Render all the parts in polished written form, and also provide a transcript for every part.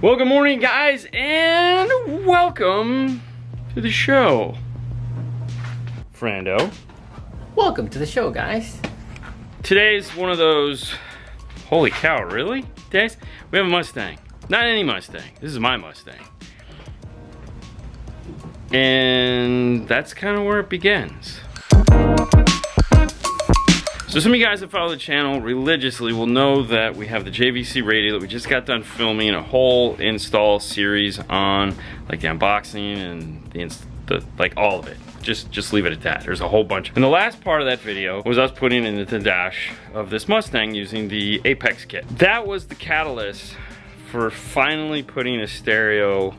Well, good morning, guys, and welcome to the show. Fernando. Welcome to the show, guys. Today's one of those, holy cow, really? Days? We have a Mustang. Not any Mustang. This is my Mustang. And that's kind of where it begins. So some of you guys that follow the channel religiously will know that we have the JVC radio that we just got done filming a whole install series on, like the unboxing and the like all of it. Just leave it at that. There's a whole bunch. And the last part of that video was us putting it into the dash of this Mustang using the Apex kit. That was the catalyst for finally putting a stereo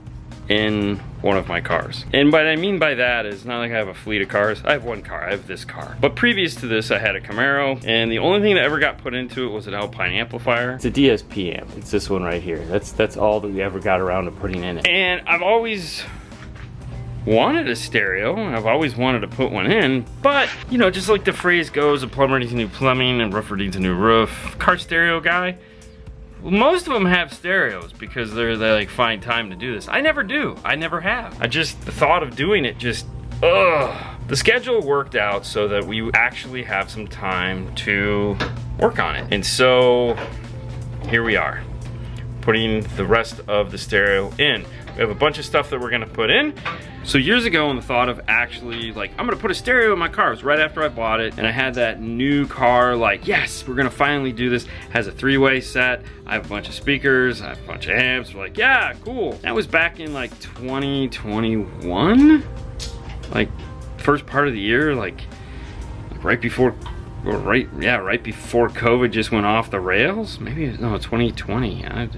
in one of my cars. And what I mean by that is not like I have a fleet of cars. I have one car, I have this car. But previous to this, I had a Camaro, and the only thing that ever got put into it was an Alpine amplifier. It's a DSP amp. It's this one right here. That's all that we ever got around to putting in it. And I've always wanted a stereo, and I've always wanted to put one in, but you know, just like the phrase goes, a plumber needs a new plumbing and roofer needs a new roof. Car stereo guy, well, most of them have stereos because they like find time to do this. I never do. I never have. The thought of doing it just, ugh. The schedule worked out so that we actually have some time to work on it. And so here we are, putting the rest of the stereo in. We have a bunch of stuff that we're gonna put in. So years ago, when the thought of actually like, I'm gonna put a stereo in my car, it was right after I bought it, and I had that new car, like, yes, we're gonna finally do this. It has a 3-way set. I have a bunch of speakers, I have a bunch of amps. We're like, yeah, cool. That was back in like 2021? Like, first part of the year, like right before, or right before COVID just went off the rails. Maybe, no, 2020. Anyways,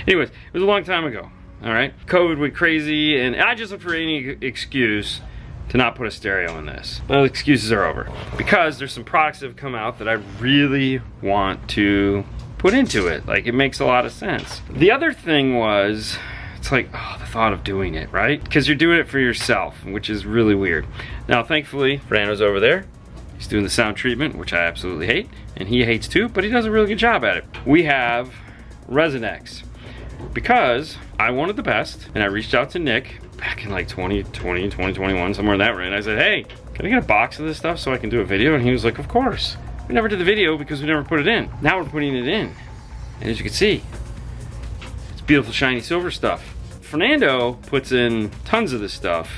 it was a long time ago. All right, COVID went crazy, and I just looked for any excuse to not put a stereo in this. Well, excuses are over, because there's some products that have come out that I really want to put into it. Like, it makes a lot of sense. The other thing was, it's like, oh, the thought of doing it, right? Because you're doing it for yourself, which is really weird. Now, thankfully, Fernando's over there. He's doing the sound treatment, which I absolutely hate, and he hates too, but he does a really good job at it. We have ResoNix, because I wanted the best, and I reached out to Nick back in like 2020, 2021, somewhere in that range. I said, hey, can I get a box of this stuff so I can do a video? And he was like, of course. We never did the video because we never put it in. Now we're putting it in. And as you can see, it's beautiful, shiny silver stuff. Fernando puts in tons of this stuff.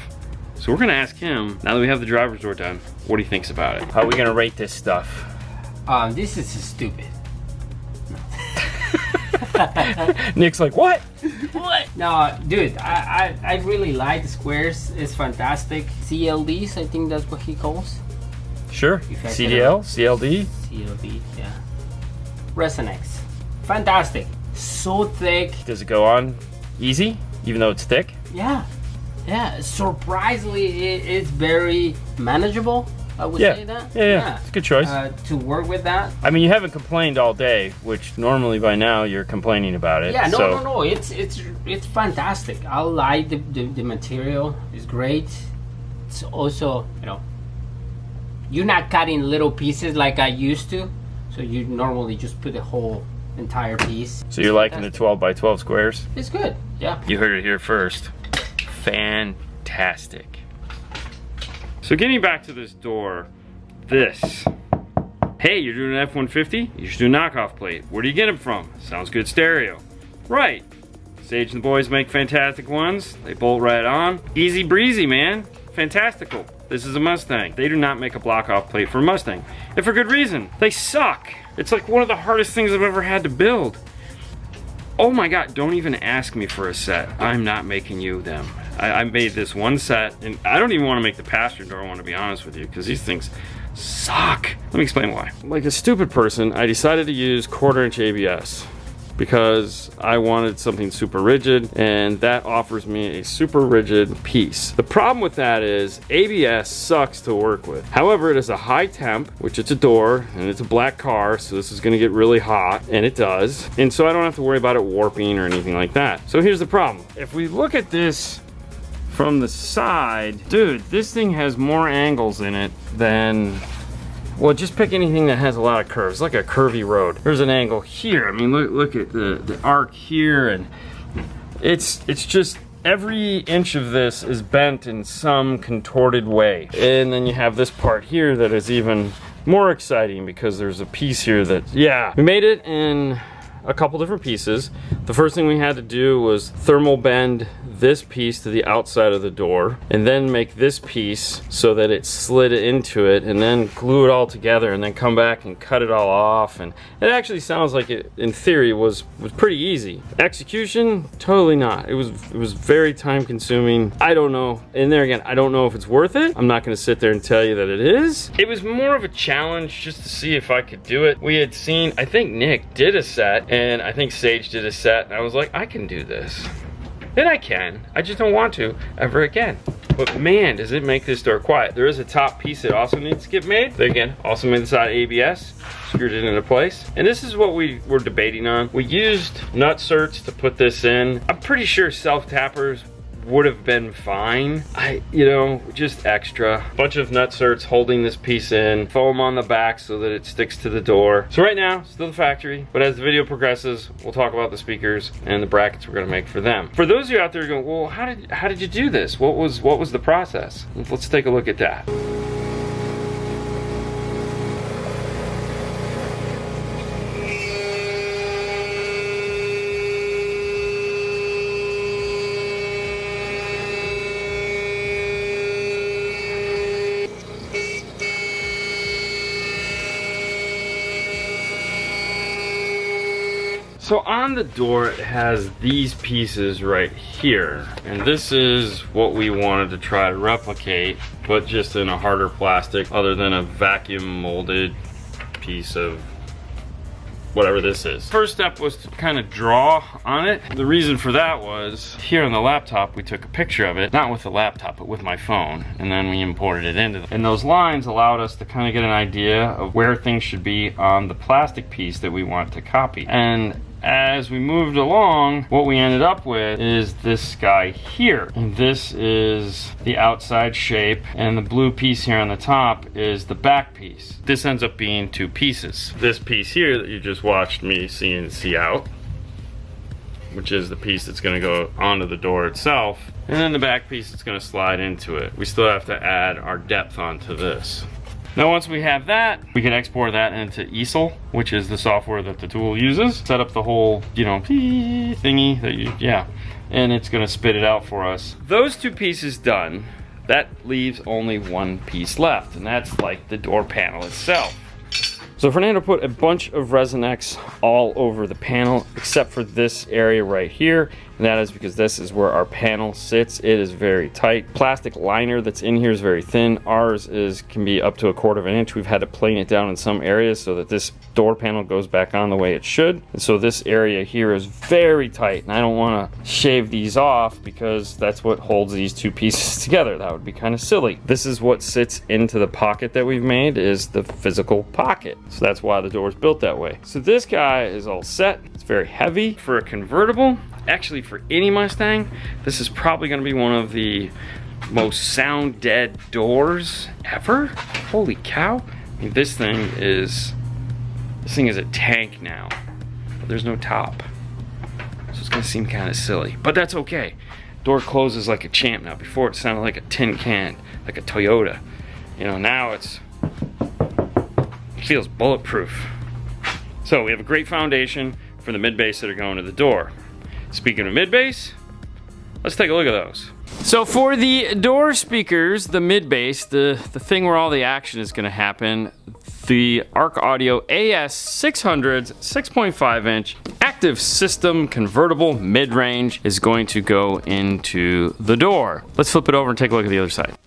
So we're gonna ask him, now that we have the driver's door done, what he thinks about it. How are we gonna rate this stuff? This is stupid. Nick's like, what? What? No, dude, I really like the squares. It's fantastic. CLDs, I think that's what he calls. Sure. CDL, CLD. CLD, yeah. ResoNix, fantastic. So thick. Does it go on easy, even though it's thick? Yeah, yeah. Surprisingly, it's very manageable. I would say that. Yeah. It's a good choice. To work with that. I mean, you haven't complained all day, which normally by now you're complaining about it. Yeah, no. It's fantastic. I like the material. It's great. It's also, you know, you're not cutting little pieces like I used to. So you normally just put the whole entire piece. So you're liking the 12 by 12 squares? It's good. Yeah. You heard it here first. Fantastic. So getting back to this door, this. Hey, you're doing an F-150? You should do a knockoff plate. Where do you get them from? Sounds good stereo. Right. Sage and the boys make fantastic ones. They bolt right on. Easy breezy, man. Fantastical. This is a Mustang. They do not make a block off plate for a Mustang. And for good reason. They suck. It's like one of the hardest things I've ever had to build. Oh my God, don't even ask me for a set. I'm not making you them. I made this one set, and I don't even want to make the passenger door, I want to be honest with you, because these things suck. Let me explain why. Like a stupid person, I decided to use 1/4" ABS because I wanted something super rigid, and that offers me a super rigid piece. The problem with that is ABS sucks to work with. However, it is a high temp, which it's a door, and it's a black car, so this is gonna get really hot, and it does. And so I don't have to worry about it warping or anything like that. So here's the problem. If we look at this from the side, dude, this thing has more angles in it than, well, just pick anything that has a lot of curves, like a curvy road. There's an angle here. I mean, look at the arc here, and It's just every inch of this is bent in some contorted way. And then you have this part here that is even more exciting because there's a piece here that, yeah, we made it in a couple different pieces. The first thing we had to do was thermal bend this piece to the outside of the door and then make this piece so that it slid into it, and then glue it all together and then come back and cut it all off. And it actually sounds like it in theory was pretty easy. Execution, totally not. It was very time consuming. I don't know, and there again, I don't know if it's worth it. I'm not going to sit there and tell you that it is. It was more of a challenge just to see if I could do it. We had seen, I think Nick did a set and I think Sage did a set, and I was like, I can do this. And I can. I just don't want to ever again. But man, does it make this door quiet. There is a top piece that also needs to get made. But again, also made this out of ABS. Screwed it into place. And this is what we were debating on. We used nutserts to put this in. I'm pretty sure self-tappers would have been fine. You know, just extra. Bunch of nutserts holding this piece in. Foam on the back so that it sticks to the door. So right now, still the factory. But as the video progresses, we'll talk about the speakers and the brackets we're gonna make for them. For those of you out there going, well, how did you do this? What was the process? Let's take a look at that. So on the door, it has these pieces right here. And this is what we wanted to try to replicate, but just in a harder plastic other than a vacuum molded piece of whatever this is. First step was to kind of draw on it. The reason for that was here on the laptop, we took a picture of it, not with the laptop, but with my phone, and then we imported it into them. And those lines allowed us to kind of get an idea of where things should be on the plastic piece that we want to copy. And as we moved along, what we ended up with is this guy here. And this is the outside shape, and the blue piece here on the top is the back piece. This ends up being two pieces. This piece here that you just watched me CNC out, which is the piece that's gonna go onto the door itself, and then the back piece that's gonna slide into it. We still have to add our depth onto this. Now once we have that, we can export that into easel, which is the software that the tool uses. Set up the whole, you know, thingy that you, yeah, and it's gonna spit it out for us. Those two pieces done, that leaves only one piece left, and that's like the door panel itself. So Fernando put a bunch of ResoNix all over the panel, except for this area right here. And that is because this is where our panel sits. It is very tight. Plastic liner that's in here is very thin. Ours can be up to 1/4 inch. We've had to plane it down in some areas so that this door panel goes back on the way it should. And so this area here is very tight, and I don't want to shave these off because that's what holds these two pieces together. That would be kind of silly. This is what sits into the pocket that we've made, is the physical pocket. So that's why the door is built that way. So this guy is all set. It's very heavy for a convertible. Actually, for any Mustang, this is probably going to be one of the most sound dead doors ever. Holy cow. I mean, this thing is a tank now, but there's no top, so it's going to seem kind of silly, but that's okay. Door closes like a champ now. Before it sounded like a tin can, like a Toyota. You know, now it feels bulletproof. So we have a great foundation for the mid-bass that are going to the door. Speaking of mid-bass, let's take a look at those. So for the door speakers, the mid-bass, the thing where all the action is gonna happen, the Arc Audio AS600's 6.5 inch active system convertible mid-range is going to go into the door. Let's flip it over and take a look at the other side.